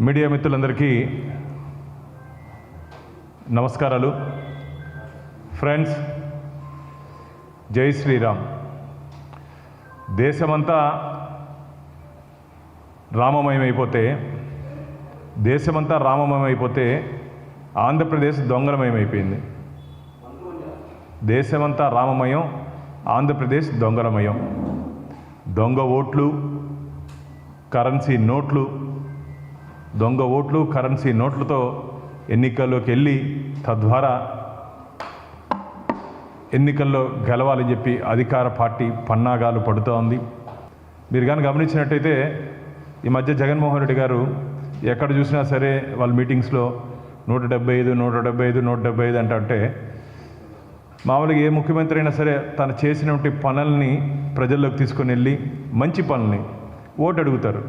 Media మిత్రులందరికీ నమస్కారాలు. Friends, జై శ్రీరామ్. దేశమంతా రామమయమైపోతే ఆంధ్రప్రదేశ్ దొంగలమయమైపోయింది. దేశమంతా రామమయం, ఆంధ్రప్రదేశ్ దొంగలమయం. దొంగ ఓట్లు, కరెన్సీ నోట్లు, కరెన్సీ నోట్లతో ఎన్నికల్లోకి వెళ్ళి తద్వారా ఎన్నికల్లో గెలవాలని చెప్పి అధికార పార్టీ పన్నాగాలు పడుతోంది. మీరు కానీ గమనించినట్టయితే ఈ మధ్య జగన్మోహన్ రెడ్డి గారు ఎక్కడ చూసినా సరే వాళ్ళ మీటింగ్స్లో 175 అంటే మామూలుగా ఏ ముఖ్యమంత్రి అయినా సరే తను చేసినటువంటి పనుల్ని ప్రజల్లోకి తీసుకొని వెళ్ళి మంచి పనుల్ని ఓటు అడుగుతారు.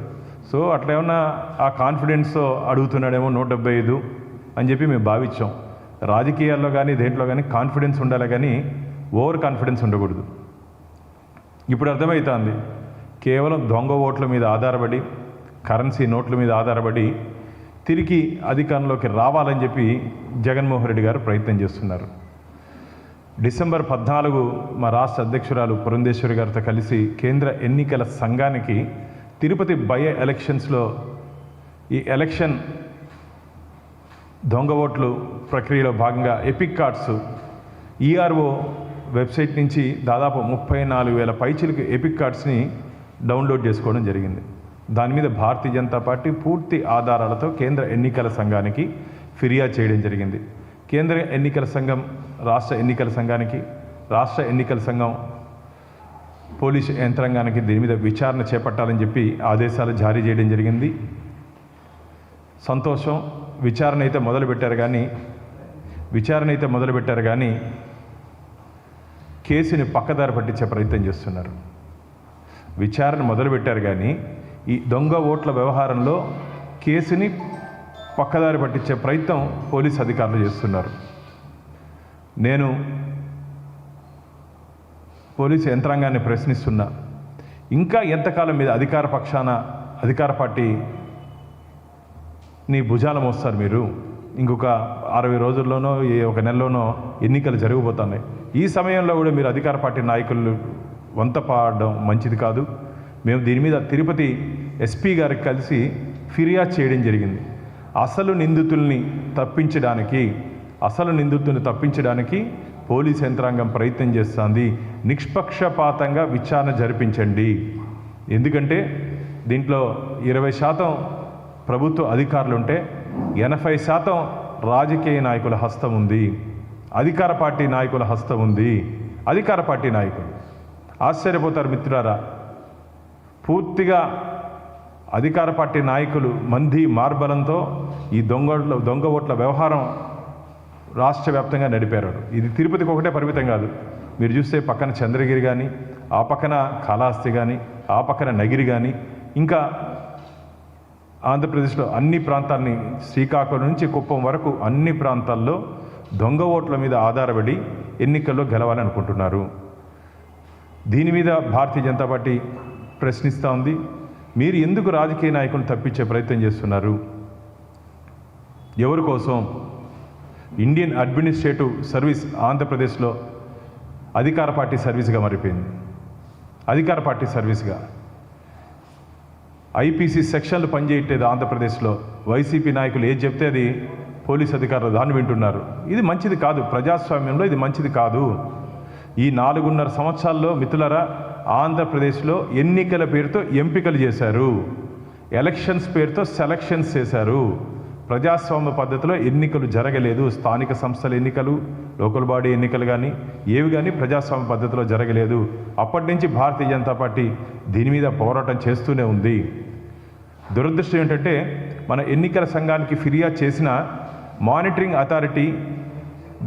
సో అట్లా ఏమన్నా ఆ కాన్ఫిడెన్స్తో అడుగుతున్నాడేమో 175 అని చెప్పి మేము భావించాం. రాజకీయాల్లో కానీ దేంట్లో కానీ కాన్ఫిడెన్స్ ఉండాలి, కానీ ఓవర్ కాన్ఫిడెన్స్ ఉండకూడదు. ఇప్పుడు అర్థమవుతుంది, కేవలం దొంగ ఓట్ల మీద ఆధారపడి, కరెన్సీ నోట్ల మీద ఆధారపడి తిరిగి అధికారంలోకి రావాలని చెప్పి జగన్మోహన్ రెడ్డి గారు ప్రయత్నం చేస్తున్నారు. డిసెంబర్ 14 మా రాష్ట్ర అధ్యక్షురాలు పురంధేశ్వరి గారితో కలిసి కేంద్ర ఎన్నికల సంఘానికి తిరుపతి బై ఎలక్షన్స్లో ఈ ఎలక్షన్ దొంగ ఓట్లు ప్రక్రియలో భాగంగా ఎపిక్ కార్డ్స్ ఈఆర్ఓ వెబ్సైట్ నుంచి దాదాపు 34,000 పైచిలకు ఎపిక్ కార్డ్స్ని డౌన్లోడ్ చేసుకోవడం జరిగింది. దాని మీద భారతీయ జనతా పార్టీ పూర్తి ఆధారాలతో కేంద్ర ఎన్నికల సంఘానికి ఫిర్యాదు చేయడం జరిగింది. కేంద్ర ఎన్నికల సంఘం రాష్ట్ర ఎన్నికల సంఘానికి, రాష్ట్ర ఎన్నికల సంఘం పోలీసు యంత్రాంగానికి దీని మీద విచారణ చేపట్టాలని చెప్పి ఆదేశాలు జారీ చేయడం జరిగింది. సంతోషం. విచారణ అయితే మొదలుపెట్టారు కానీ కేసుని పక్కదారి పట్టించే ప్రయత్నం చేస్తున్నారు. విచారణ మొదలుపెట్టారు కానీ ఈ దొంగ ఓట్ల వ్యవహారంలో కేసుని పక్కదారి పట్టించే ప్రయత్నం పోలీసు అధికారులు చేస్తున్నారు. నేను పోలీసు యంత్రాంగాన్ని ప్రశ్నిస్తున్నా, ఇంకా ఎంతకాలం మీద అధికార పార్టీ నీ భుజాల మోస్తారు మీరు? ఇంకొక 60 రోజుల్లోనో ఒక నెలలోనో ఎన్నికలు జరగబోతున్నాయి. ఈ సమయంలో కూడా మీరు అధికార పార్టీ నాయకులు వంత పాడడం మంచిది కాదు. మేము దీని మీద తిరుపతి ఎస్పీ గారికి కలిసి ఫిర్యాదు చేయడం జరిగింది. అసలు నిందితుల్ని తప్పించడానికి పోలీస్ యంత్రాంగం ప్రయత్నం చేస్తుంది. నిష్పక్షపాతంగా విచారణ జరిపించండి. ఎందుకంటే దీంట్లో 20% ప్రభుత్వ అధికారులు ఉంటే 80% రాజకీయ నాయకుల హస్తం ఉంది, అధికార పార్టీ నాయకుల హస్తం ఉంది. అధికార పార్టీ నాయకులు ఆశ్చర్యపోతారు మిత్రులారా. పూర్తిగా అధికార పార్టీ నాయకులు మంది మార్బలంతో ఈ దొంగ ఓట్ల వ్యవహారం రాష్ట్ర వ్యాప్తంగా నడిపారు. ఇది తిరుపతికి ఒకటే పరిమితం కాదు. మీరు చూస్తే పక్కన చంద్రగిరి కానీ, ఆ పక్కన కాళహస్తి కానీ, ఆ పక్కన నగిరి కానీ, ఇంకా ఆంధ్రప్రదేశ్లో అన్ని ప్రాంతాలని, శ్రీకాకుళం నుంచి కుప్పం వరకు అన్ని ప్రాంతాల్లో దొంగ ఓట్ల మీద ఆధారపడి ఎన్నికల్లో గెలవాలని అనుకుంటున్నారు. దీని మీద భారతీయ జనతా పార్టీ ప్రశ్నిస్తూ ఉంది. మీరు ఎందుకు రాజకీయ నాయకులను తప్పించే ప్రయత్నం చేస్తున్నారు? ఎవరి కోసం? ఇండియన్ అడ్మినిస్ట్రేటివ్ సర్వీస్ ఆంధ్రప్రదేశ్లో అధికార పార్టీ సర్వీస్గా మారిపోయింది. అధికార పార్టీ సర్వీస్గా ఐపీసీ సెక్షన్లు పనిచేయట్లేదు ఆంధ్రప్రదేశ్లో. వైసీపీ నాయకులు ఏది చెప్తే అది పోలీస్ అధికారులు దాన్ని వింటున్నారు. ఇది మంచిది కాదు. ప్రజాస్వామ్యంలో ఇది మంచిది కాదు. ఈ 4.5 సంవత్సరాల్లో మిత్రులారా, ఆంధ్రప్రదేశ్లో ఎన్నికల పేరుతో ఎంపికలు చేశారు, ఎలక్షన్స్ పేరుతో సెలక్షన్స్ చేశారు. ప్రజాస్వామ్య పద్ధతిలో ఎన్నికలు జరగలేదు. స్థానిక సంస్థల ఎన్నికలు, లోకల్ బాడీ ఎన్నికలు కానీ ఏవి కానీ ప్రజాస్వామ్య పద్ధతిలో జరగలేదు. అప్పటి నుంచి భారతీయ జనతా పార్టీ దీని మీద పోరాటం చేస్తూనే ఉంది. దురదృష్టం ఏంటంటే, మన ఎన్నికల సంఘానికి ఫిర్యాదు చేసిన మానిటరింగ్ అథారిటీ,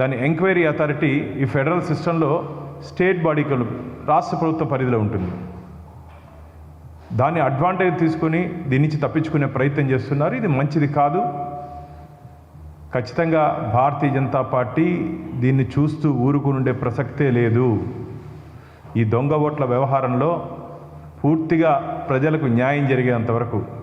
దాని ఎంక్వైరీ అథారిటీ ఈ ఫెడరల్ సిస్టంలో స్టేట్ బాడీకి, రాష్ట్ర ప్రభుత్వ పరిధిలో ఉంటుంది. దాన్ని అడ్వాంటేజ్ తీసుకొని దీని నుంచి తప్పించుకునే ప్రయత్నం చేస్తున్నారు. ఇది మంచిది కాదు. ఖచ్చితంగా భారతీయ జనతా పార్టీ దీన్ని చూస్తూ ఊరుకునుండే ప్రసక్తే లేదు. ఈ దొంగ ఓట్ల వ్యవహారంలో పూర్తిగా ప్రజలకు న్యాయం జరిగేంతవరకు